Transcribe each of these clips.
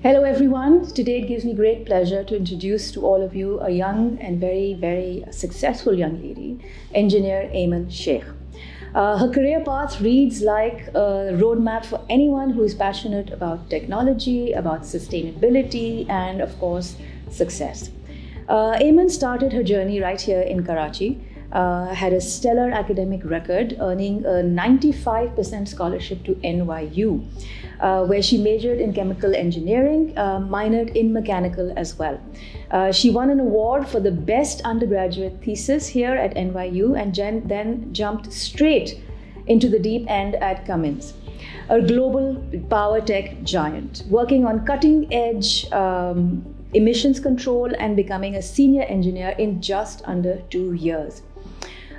Hello everyone. Today it gives me great pleasure to introduce to all of you a young and very, very successful young lady, engineer Aysha Sheikh. Her career path reads like a roadmap for anyone who is passionate about technology, about sustainability, and of course, success. Aimen started her journey right here in Karachi, had a stellar academic record, earning a 95% scholarship to NYU, where she majored in chemical engineering, minored in mechanical as well. She won an award for the best undergraduate thesis here at NYU and then jumped straight into the deep end at Cummins, a global power tech giant, working on cutting edge emissions control and becoming a senior engineer in just under 2 years.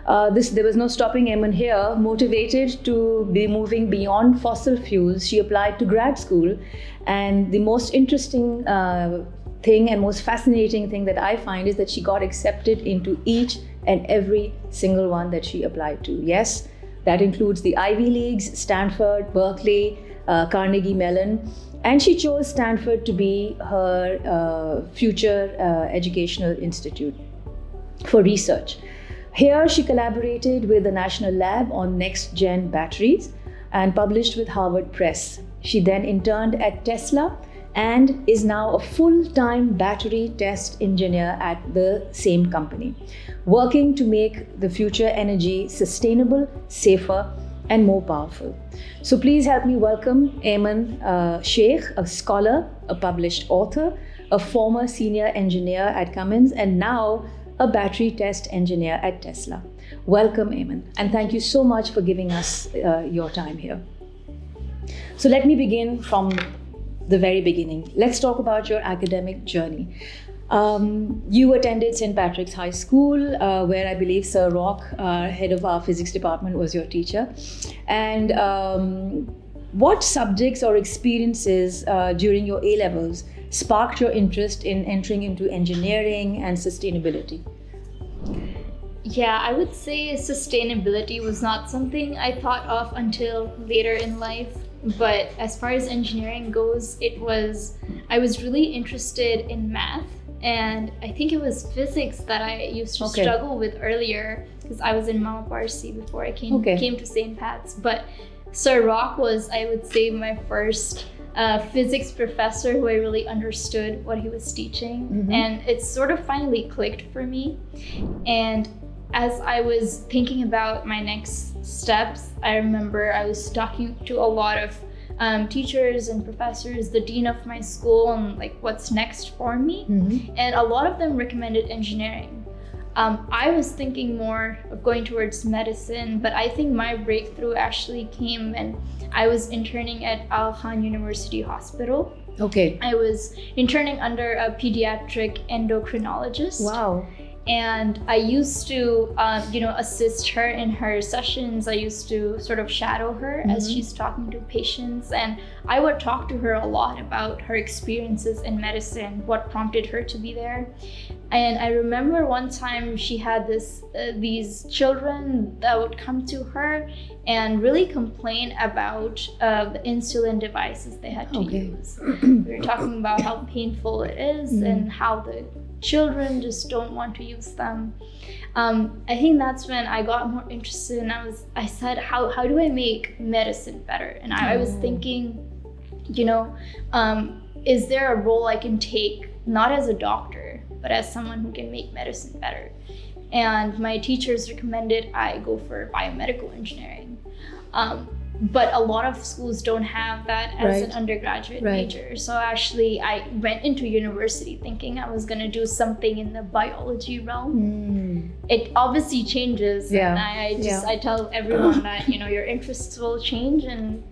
There was no stopping Aimen here. Motivated to be moving beyond fossil fuels, she applied to grad school. And the most interesting thing and most fascinating thing that I find is that she got accepted into each and every single one that she applied to. Yes, that includes the Ivy Leagues, Stanford, Berkeley, Carnegie Mellon. And she chose Stanford to be her future educational institute for research. Here, she collaborated with the National Lab on next-gen batteries and published with Harvard Press. She then interned at Tesla and is now a full-time battery test engineer at the same company, working to make the future energy sustainable, safer, and more powerful. So please help me welcome Aysha Sheikh, a scholar, a published author, a former senior engineer at Cummins, and now a battery test engineer at Tesla. Welcome, Aimen, and thank you so much for giving us your time here. So let me begin from the very beginning. Let's talk about your academic journey. You attended St. Patrick's High School, where I believe Sir Rock, head of our physics department, was your teacher. And what subjects or experiences during your A-levels sparked your interest in entering into engineering and sustainability? Yeah, I would say sustainability was not something I thought of until later in life. But as far as engineering goes, I was really interested in math. And I think it was physics that I used to struggle with earlier because I was in Mama Parsi before I came to St. Pat's. But Sir Rock was, I would say, my first physics professor who I really understood what he was teaching. Mm-hmm. And it sort of finally clicked for me. And as I was thinking about my next steps, I remember I was talking to a lot of teachers and professors, the dean of my school, and like what's next for me. Mm-hmm. And a lot of them recommended engineering. I was thinking more of going towards medicine, but I think my breakthrough actually came when I was interning at Al Khan University Hospital. Okay. I was interning under a pediatric endocrinologist. Wow. And I used to, assist her in her sessions. I used to sort of shadow her as she's talking to patients. And I would talk to her a lot about her experiences in medicine, what prompted her to be there. And I remember one time she had these children that would come to her and really complain about the insulin devices they had to use. We were talking about how painful it is and how the children just don't want to use them. I think that's when I got more interested, and I said, how do I make medicine better? And I was thinking, is there a role I can take, not as a doctor, but as someone who can make medicine better? And my teachers recommended I go for biomedical engineering. But a lot of schools don't have that as an undergraduate major. So actually I went into university thinking I was gonna do something in the biology realm. It obviously changes. And I tell everyone that, your interests will change and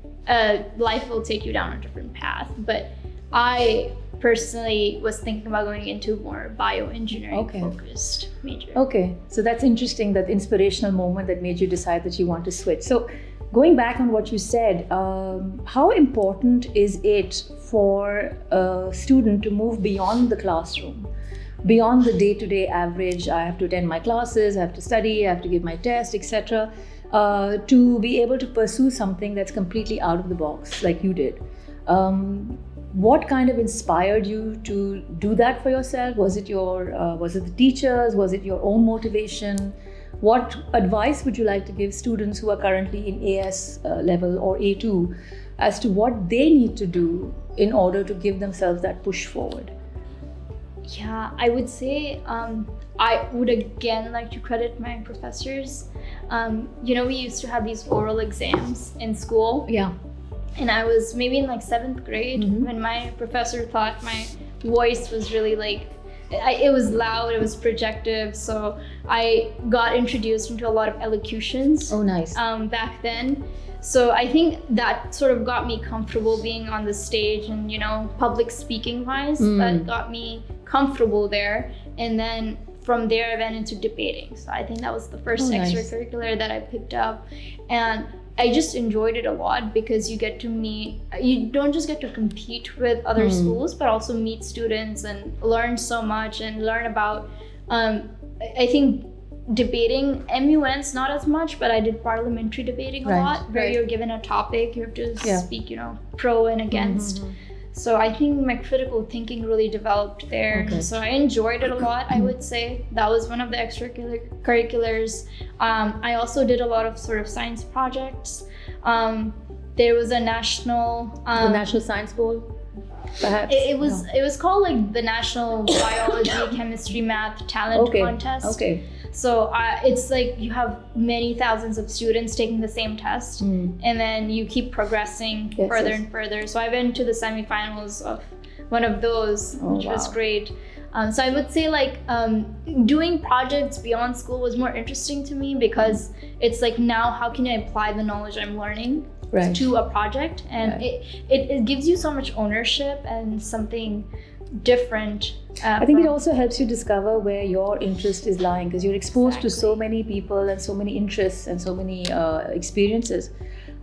life will take you down a different path. But I personally was thinking about going into more bioengineering focused major. Okay, so that's interesting, that inspirational moment that made you decide that you want to switch. So going back on what you said, how important is it for a student to move beyond the classroom, beyond the day-to-day average? I have to attend my classes, I have to study, I have to give my test, etc., to be able to pursue something that's completely out of the box, like you did. what kind of inspired you to do that for yourself? Was it the teachers? Was it your own motivation? What advice would you like to give students who are currently in AS level or A2 as to what they need to do in order to give themselves that push forward? Yeah, I would say I would again like to credit my professors. We used to have these oral exams in school. Yeah. And I was maybe in like 7th grade when my professor thought my voice was really it was loud, it was projective. So I got introduced into a lot of elocutions. Oh, nice. Back then. So I think that sort of got me comfortable being on the stage and, public speaking wise, that got me comfortable there. And then from there I went into debating. So I think that was the first extracurricular that I picked up. And I just enjoyed it a lot because you don't just get to compete with other schools, but also meet students and learn so much and learn about, I think debating, MUN's not as much, but I did parliamentary debating a lot, where you're given a topic, you have to speak, pro and against. So I think my critical thinking really developed there. Okay. So I enjoyed it a lot, I would say. That was one of the extracurriculars. I also did a lot of sort of science projects. There was a national... the National Science Bowl, perhaps? It was called like the National Biology, Chemistry, Math Talent Contest. Okay. So it's like you have many thousands of students taking the same test, and then you keep progressing further and further. So I went to the semifinals of one of those, which was great. So I would say doing projects beyond school was more interesting to me because it's like, now how can I apply the knowledge I'm learning to a project? And it gives you so much ownership and something different. I think it also helps you discover where your interest is lying, because you're exposed to so many people and so many interests and so many experiences.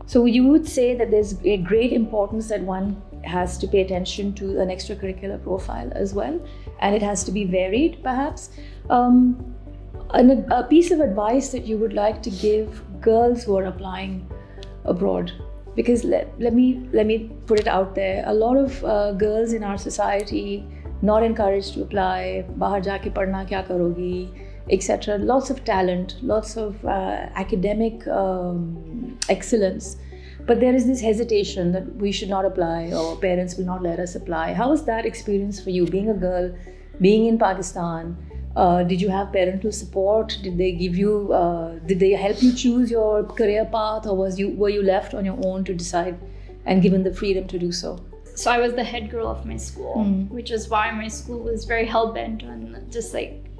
So you would say that there's a great importance that one has to pay attention to an extracurricular profile as well, and it has to be varied, perhaps. A piece of advice that you would like to give girls who are applying abroad, because let me put it out there, a lot of girls in our society not encouraged to apply, bahar jaake padhna kya karogi, etc. Lots of talent, lots of academic excellence, but there is this hesitation that we should not apply, or parents will not let us apply. How was that experience for you, being a girl, being in Pakistan? Did you have parental support? Did they help you choose your career path, or were you left on your own to decide and given the freedom to do so? So I was the head girl of my school, which is why my school was very hell-bent on just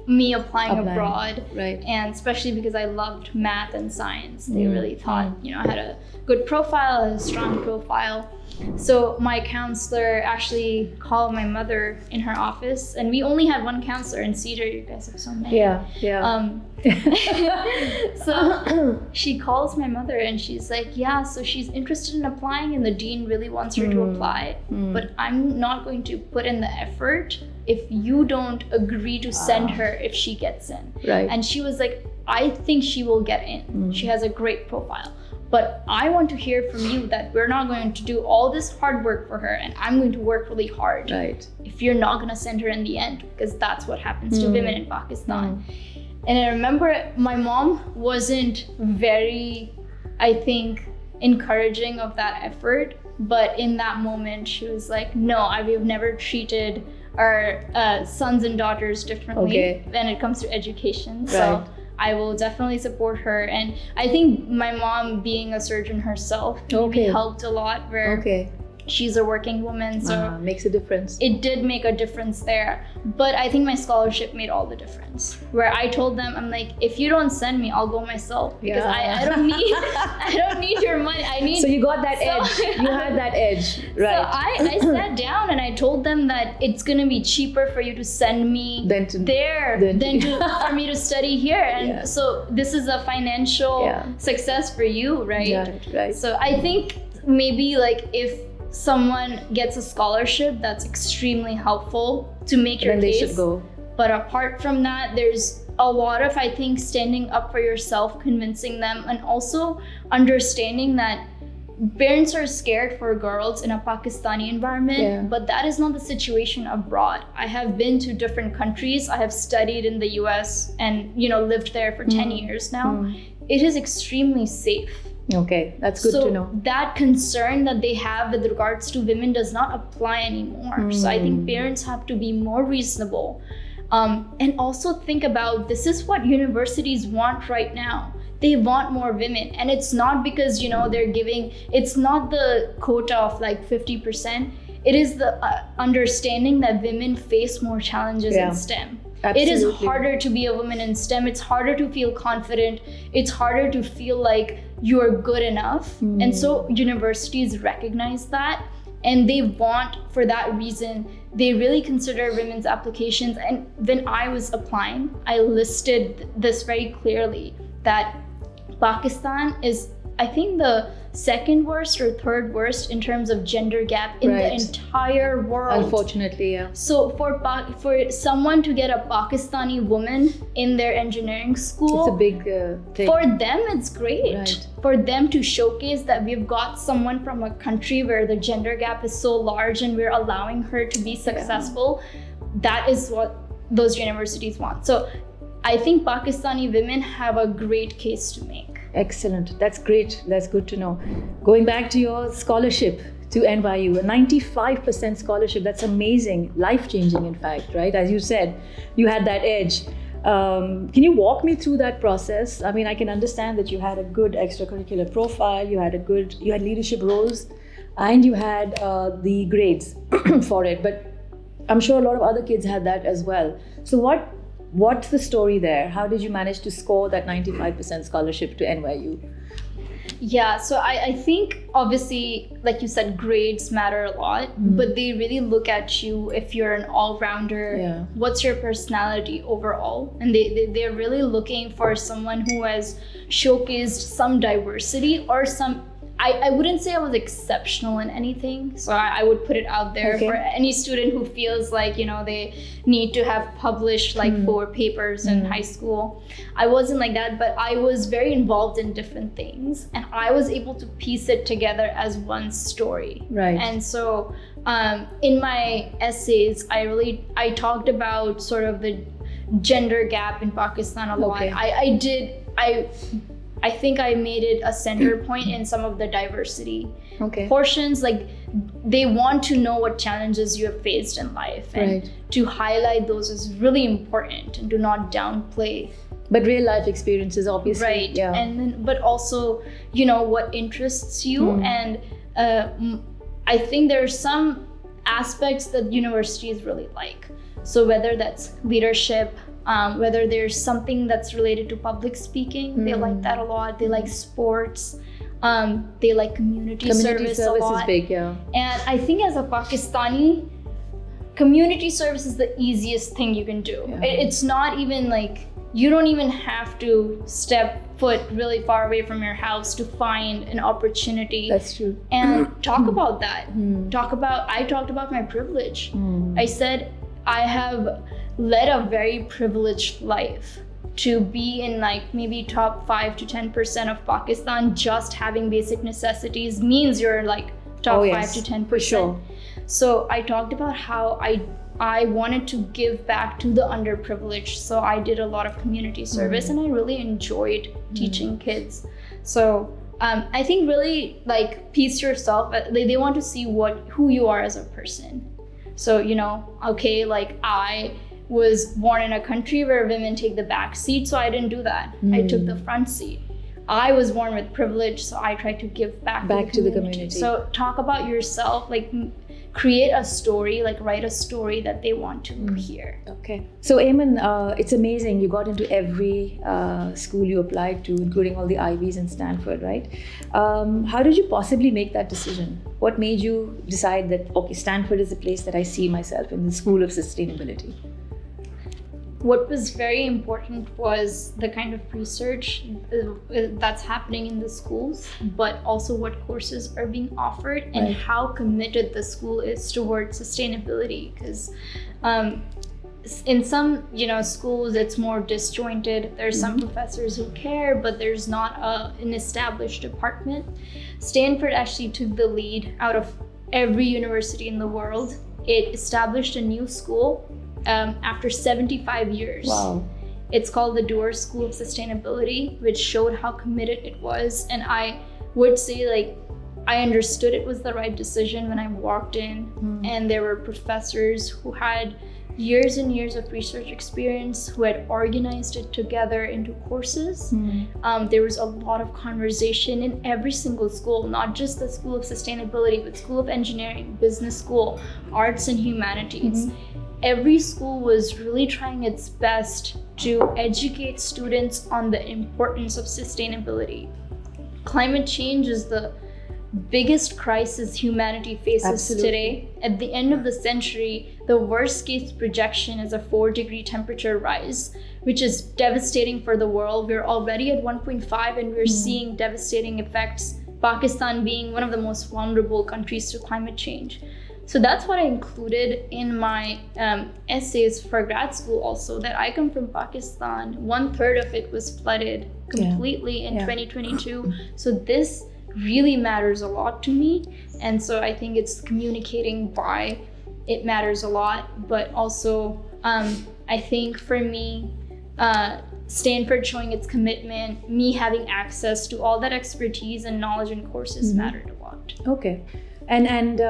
me applying abroad. Right. And especially because I loved math and science. They really thought, I had a good profile, a strong profile. So my counselor actually called my mother in her office, and we only had one counselor in Cedar. You guys have so many. Yeah. So she calls my mother and she's like, so she's interested in applying and the dean really wants her to apply, but I'm not going to put in the effort if you don't agree to send her if she gets in. Right. And she was like, I think she will get in. She has a great profile. But I want to hear from you that we're not going to do all this hard work for her, and I'm going to work really hard. Right. If you're not going to send her in the end, because that's what happens to women in Pakistan. And I remember my mom wasn't very, I think, encouraging of that effort. But in that moment, she was like, no, we've never treated our sons and daughters differently when it comes to education. Right. So I will definitely support her. And I think my mom, being a surgeon herself, helped a lot, where she's a working woman, so makes a difference. It did make a difference there. But I think my scholarship made all the difference, where I told them, I'm like, if you don't send me, I'll go myself, because I don't need your money. So you got that edge. You had that edge, right? So I sat down and I told them that it's gonna be cheaper for you to send me than for me to study here, and so this is a financial success for you, right? Right. So I think maybe if someone gets a scholarship, that's extremely helpful to make your case. Then they should go. But apart from that, there's a lot of, I think, standing up for yourself, convincing them, and also understanding that parents are scared for girls in a Pakistani environment, Yeah. but that is not the situation abroad. I have been to different countries. I have studied in the US and, lived there for 10 years now. It is extremely safe. Okay, that's good to know. That concern that they have with regards to women does not apply anymore. So I think parents have to be more reasonable. And also think about, this is what universities want right now. They want more women, and it's not because they're giving, it's not the quota of like 50%. It is the understanding that women face more challenges in STEM. Absolutely. It is harder to be a woman in STEM. It's harder to feel confident. It's harder to feel like you're good enough. And so universities recognize that, and they want, for that reason, they really consider women's applications. And when I was applying, I listed this very clearly, that Pakistan is, I think, the second worst or third worst in terms of gender gap in the entire world. Unfortunately, yeah. So for someone to get a Pakistani woman in their engineering school, it's a big thing. For them, it's great. Right. For them to showcase that we've got someone from a country where the gender gap is so large and we're allowing her to be successful, that is what those universities want. So I think Pakistani women have a great case to make. Excellent. That's great. That's good to know. Going back to your scholarship to NYU, a 95% scholarship. That's amazing. Life-changing, in fact, right? As you said, you had that edge. Can you walk me through that process? I mean, I can understand that you had a good extracurricular profile, you had leadership roles, and you had the grades for it. But I'm sure a lot of other kids had that as well. So what's the story there? How did you manage to score that 95% scholarship to NYU? Yeah, so I think obviously, like you said, grades matter a lot, but they really look at you if you're an all-rounder. What's your personality overall? And they're really looking for someone who has showcased some diversity or some, I wouldn't say I was exceptional in anything, so I would put it out there for any student who feels like, they need to have published like 4 papers in high school. I wasn't like that, but I was very involved in different things, and I was able to piece it together as one story. Right. And so in my essays, I talked about sort of the gender gap in Pakistan a lot. I think I made it a center point in some of the diversity portions. Like, they want to know what challenges you have faced in life, and to highlight those is really important, and do not downplay. But real life experiences, obviously. Right. Yeah. And then, but also, what interests you. And I think there are some aspects that universities really like. So whether that's leadership, whether there's something that's related to public speaking, they like that a lot. They like sports. They like community service a lot. Is big, yeah. And I think as a Pakistani, community service is the easiest thing you can do. Yeah. It's not even like, you don't even have to step foot really far away from your house to find an opportunity. That's true. And talk about that. I talked about my privilege. I said, I have led a very privileged life. To be in like maybe top 5 to 10% of Pakistan, just having basic necessities means you're like top 5 to 10%. For sure. So I talked about how I wanted to give back to the underprivileged. So I did a lot of community service, and I really enjoyed teaching kids. So I think really like piece yourself. They want to see who you are as a person. So, like I was born in a country where women take the back seat, so I didn't do that. I took the front seat. I was born with privilege, so I tried to give back to the community. So talk about yourself, like create a story, like write a story that they want to hear. Okay. So Aimen, it's amazing. You got into every school you applied to, including all the Ivies in Stanford, right? How did you possibly make that decision? What made you decide that, okay, Stanford is the place that I see myself in, the School of Sustainability? What was very important was the kind of research that's happening in the schools, but also what courses are being offered and how committed the school is towards sustainability. Because in some schools it's more disjointed. There's some professors who care, but there's not an established department. Stanford actually took the lead out of every university in the world. It established a new school after 75 years. Wow. It's called the Doerr School of Sustainability, which showed how committed it was. And I would say, like, I understood it was the right decision when I walked in, and there were professors who had years and years of research experience who had organized it together into courses. There was a lot of conversation in every single school, not just the School of Sustainability, but School of Engineering, Business School, Arts and Humanities. Every school was really trying its best to educate students on the importance of sustainability. Climate change is the biggest crisis humanity faces today. At the end of the century, the worst case projection is a 4-degree temperature rise, which is devastating for the world. We're already at 1.5 and we're seeing devastating effects, Pakistan being one of the most vulnerable countries to climate change. So that's what I included in my essays for grad school also, that I come from Pakistan. 1/3 of it was flooded completely in 2022. So this really matters a lot to me. And so I think it's communicating why it matters a lot, but also I think for me, Stanford showing its commitment, me having access to all that expertise and knowledge and courses mattered a lot. Okay. And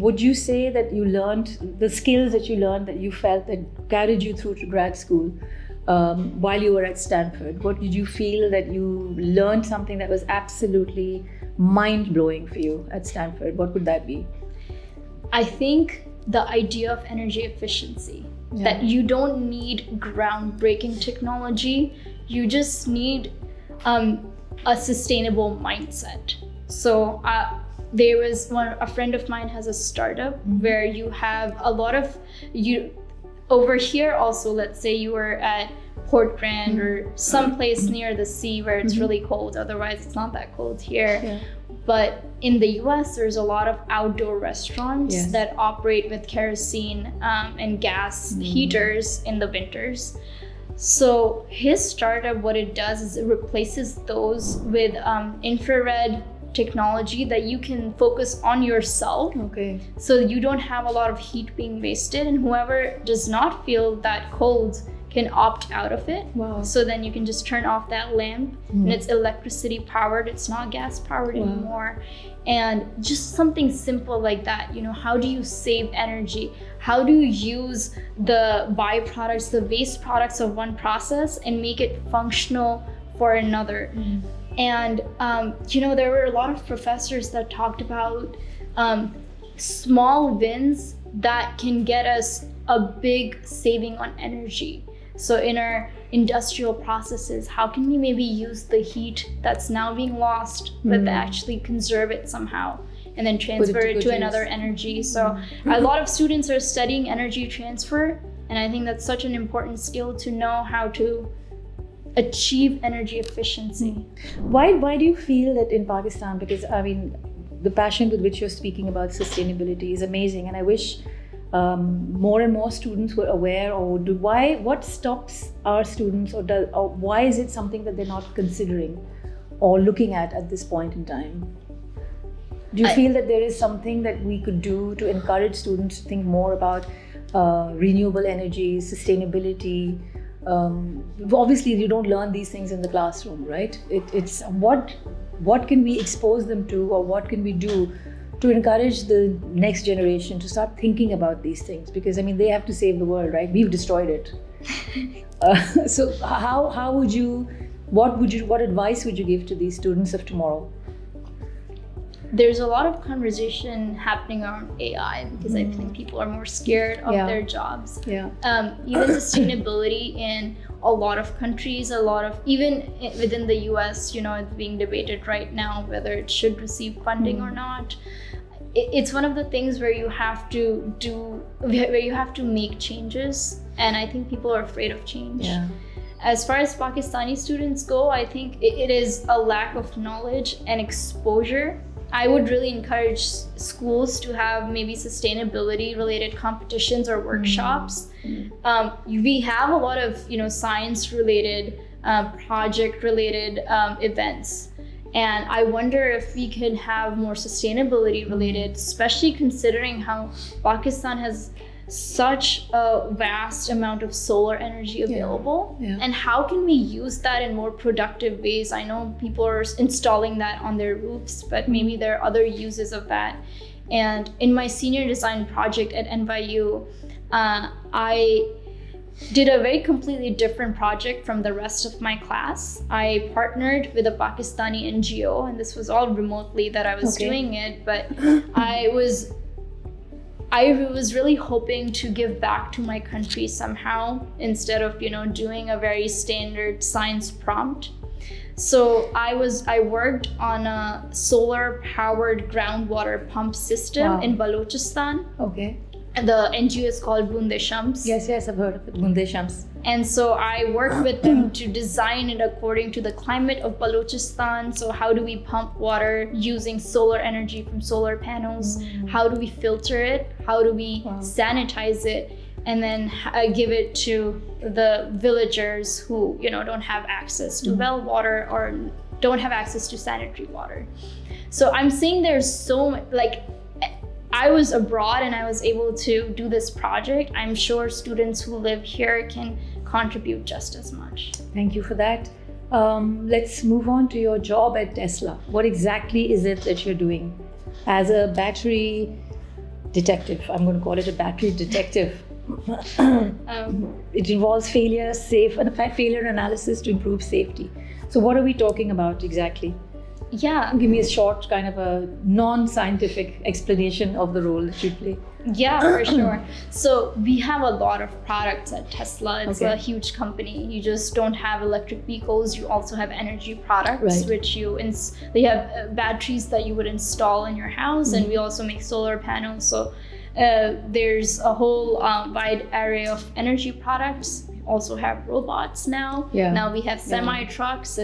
would you say that you learned the skills that you learned that you felt that carried you through to grad school while you were at Stanford? What did you feel that you learned something that was absolutely mind-blowing for you at Stanford? What would that be? I think the idea of energy efficiency, that you don't need groundbreaking technology, you just need a sustainable mindset. So there was a friend of mine has a startup where you have a lot of over here also, let's say you were at Port Grand or someplace near the sea where it's really cold, otherwise it's not that cold here. But in the US, there's a lot of outdoor restaurants that operate with kerosene and gas heaters in the winters. So his startup, what it does is it replaces those with infrared technology that you can focus on yourself. Okay. So you don't have a lot of heat being wasted, and whoever does not feel that cold can opt out of it. Wow. So then you can just turn off that lamp and it's electricity powered, it's not gas powered anymore. And just something simple like that, how do you save energy? How do you use the byproducts, the waste products of one process and make it functional for another? And there were a lot of professors that talked about small wins that can get us a big saving on energy. So in our industrial processes, how can we maybe use the heat that's now being lost, but actually conserve it somehow and then transfer it to another energy? So a lot of students are studying energy transfer, and I think that's such an important skill to know how to achieve energy efficiency. Why do you feel that in Pakistan, because I mean, the passion with which you're speaking about sustainability is amazing, and I wish more and more students were aware, or what stops our students, or why is it something that they're not considering or looking at this point in time? Do you feel that there is something that we could do to encourage students to think more about renewable energy, sustainability? Obviously you don't learn these things in the classroom, right? It's what can we expose them to, or what can we do to encourage the next generation to start thinking about these things? Because I mean, they have to save the world, right? We've destroyed it. So how would you, what advice would you give to these students of tomorrow? There's a lot of conversation happening around AI because I think people are more scared of their jobs. Even sustainability in a lot of countries, even within the US, it's being debated right now whether it should receive funding or not. It's one of the things where you have to make changes, and I think people are afraid of change. As far as Pakistani students go, I think it is a lack of knowledge and exposure I would really encourage schools to have maybe sustainability related competitions or workshops. We have a lot of science related, project related events, and I wonder if we could have more sustainability related, especially considering how Pakistan has such a vast amount of solar energy available. And how can we use that in more productive ways? I know people are installing that on their roofs, but maybe there are other uses of that. And in my senior design project at NYU, I did a very completely different project from the rest of my class. I partnered with a Pakistani NGO, and this was all remotely that I was doing it, but I was really hoping to give back to my country somehow, instead of doing a very standard science prompt. So I worked on a solar powered groundwater pump system in Balochistan. The NGO is called Bunde Shams. Yes, I've heard of it, Bunde Shams. And so I worked with them to design it according to the climate of Balochistan. So how do we pump water using solar energy from solar panels? How do we filter it? How do we sanitize it? And then give it to the villagers who don't have access to well water or don't have access to sanitary water. So I'm saying there's so much, I was abroad and I was able to do this project. I'm sure students who live here can contribute just as much. Thank you for that. Let's move on to your job at Tesla. What exactly is it that you're doing as a battery detective? I'm going to call it a battery detective. It involves failure analysis to improve safety. So what are we talking about exactly? Yeah. Give me a short kind of a non-scientific explanation of the role that you play. Yeah, for sure. So we have a lot of products at Tesla. It's a huge company. You just don't have electric vehicles. You also have energy products, which they have batteries that you would install in your house, and we also make solar panels. So there's a whole wide array of energy products. Also have robots now. Now we have semi trucks.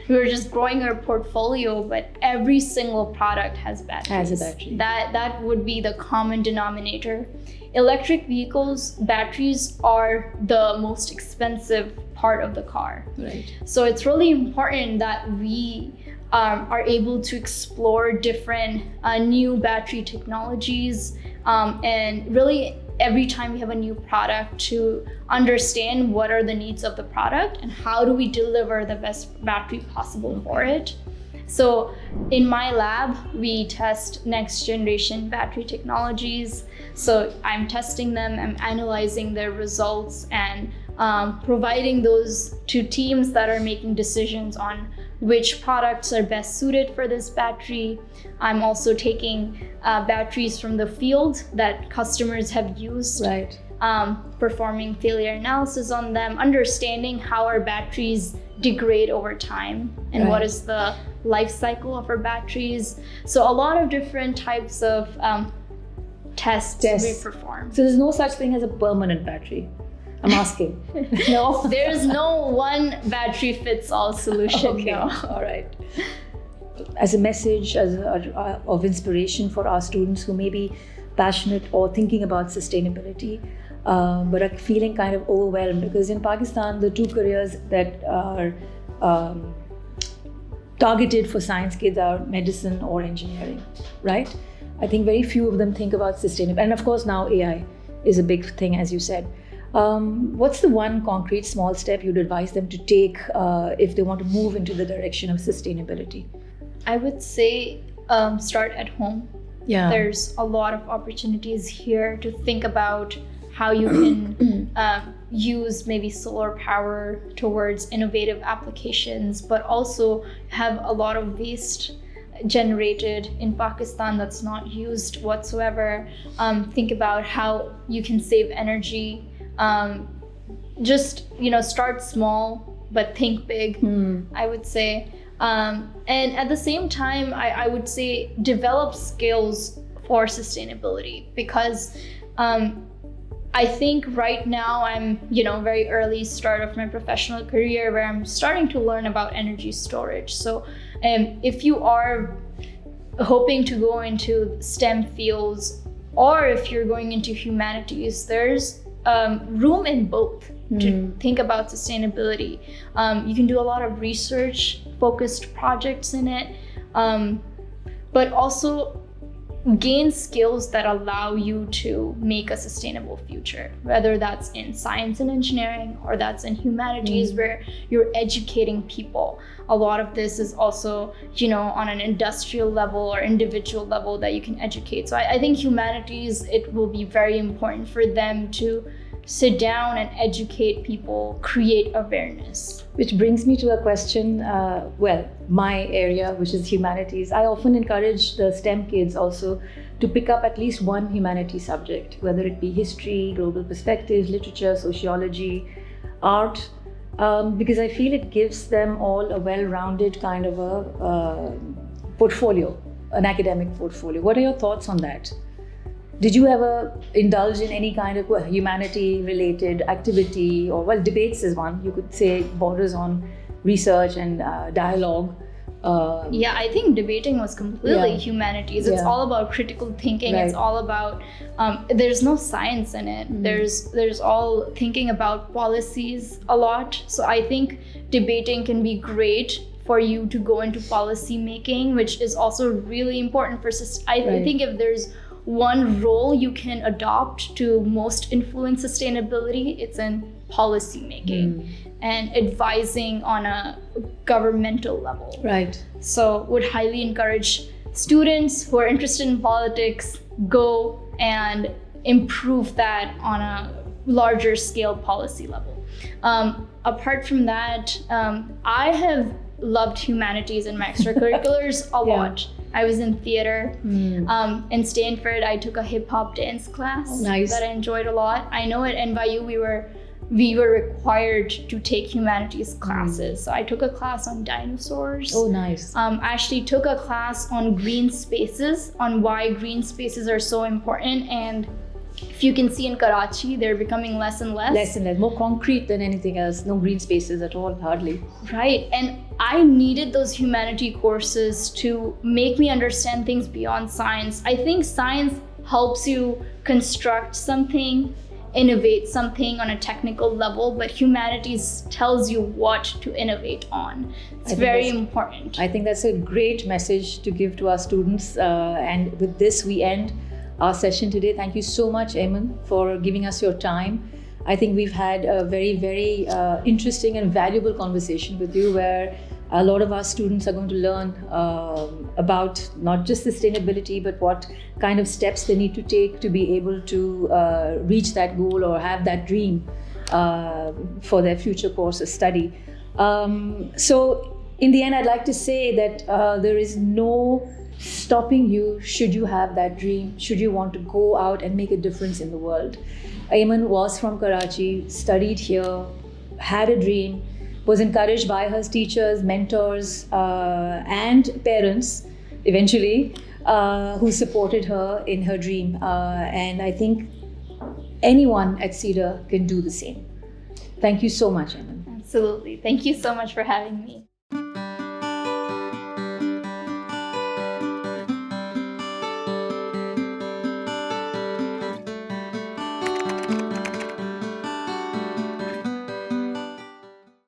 We're just growing our portfolio, but every single product has batteries. Has a battery. That would be the common denominator. Electric vehicles, batteries are the most expensive part of the car. So it's really important that we are able to explore different new battery technologies, and really every time we have a new product, to understand what are the needs of the product and how do we deliver the best battery possible for it. So in my lab, we test next generation battery technologies. So I'm testing them, I'm analyzing their results, and providing those to teams that are making decisions on which products are best suited for this battery. I'm also taking batteries from the field that customers have used, performing failure analysis on them, understanding how our batteries degrade over time and what is the life cycle of our batteries. So a lot of different types of tests we perform. So there's no such thing as a permanent battery? I'm asking. No? There's no one battery fits all solution. No. All right. As a message of inspiration for our students who may be passionate or thinking about sustainability, but are feeling kind of overwhelmed, because in Pakistan, the two careers that are targeted for science kids are medicine or engineering, right? I think very few of them think about sustainability. And of course, now AI is a big thing, as you said. What's the one concrete small step you'd advise them to take if they want to move into the direction of sustainability? I would say start at home. There's a lot of opportunities here to think about how you can use maybe solar power towards innovative applications, but also have a lot of waste generated in Pakistan that's not used whatsoever. Think about how you can save energy. Just start small but think big. I would say, and at the same time, I would say develop skills for sustainability, because I think right now I'm very early start of my professional career, where I'm starting to learn about energy storage. So if you are hoping to go into STEM fields, or if you're going into humanities, there's room in both to think about sustainability. You can do a lot of research focused projects in it, but also gain skills that allow you to make a sustainable future, whether that's in science and engineering or that's in humanities, where you're educating people. A lot of this is also, on an industrial level or individual level that you can educate. So I think humanities, it will be very important for them to sit down and educate people, create awareness. Which brings me to a question, my area, which is humanities. I often encourage the STEM kids also to pick up at least one humanity subject, whether it be history, global perspectives, literature, sociology, art, because I feel it gives them all a well-rounded kind of a portfolio, an academic portfolio. What are your thoughts on that? Did you ever indulge in any kind of humanity-related activity, or debates is one, you could say, borders on research and dialogue? Yeah, I think debating was completely humanities. It's all about critical thinking. Right. It's all about, there's no science in it. There's all thinking about policies a lot. So I think debating can be great for you to go into policy making, which is also really important for I think if there's one role you can adopt to most influence sustainability, it's in policy making and advising on a governmental level. Right. So would highly encourage students who are interested in politics, go and improve that on a larger scale policy level. Apart from that, I have loved humanities and my extracurriculars a lot. I was in theater. In Stanford, I took a hip hop dance class that I enjoyed a lot. I know at NYU we were required to take humanities classes. So I took a class on dinosaurs. Oh, nice. I actually took a class on green spaces, on why green spaces are so important. And if you can see in Karachi, they're becoming less and less. Less and less, more concrete than anything else. No green spaces at all, hardly. Right, and I needed those humanity courses to make me understand things beyond science. I think science helps you construct something, innovate something on a technical level, but humanities tells you what to innovate on. It's very important. I think that's a great message to give to our students. And with this, we end our session today. Thank you so much, Aimen, for giving us your time. I think we've had a very, very interesting and valuable conversation with you, where a lot of our students are going to learn about not just sustainability, but what kind of steps they need to take to be able to reach that goal or have that dream for their future course of study. So in the end, I'd like to say that there is no stopping you should you have that dream, should you want to go out and make a difference in the world. Aimen was from Karachi, studied here, had a dream, was encouraged by her teachers, mentors, and parents eventually, who supported her in her dream. And I think anyone at Cedar can do the same. Thank you so much, Aimen. Absolutely. Thank you so much for having me.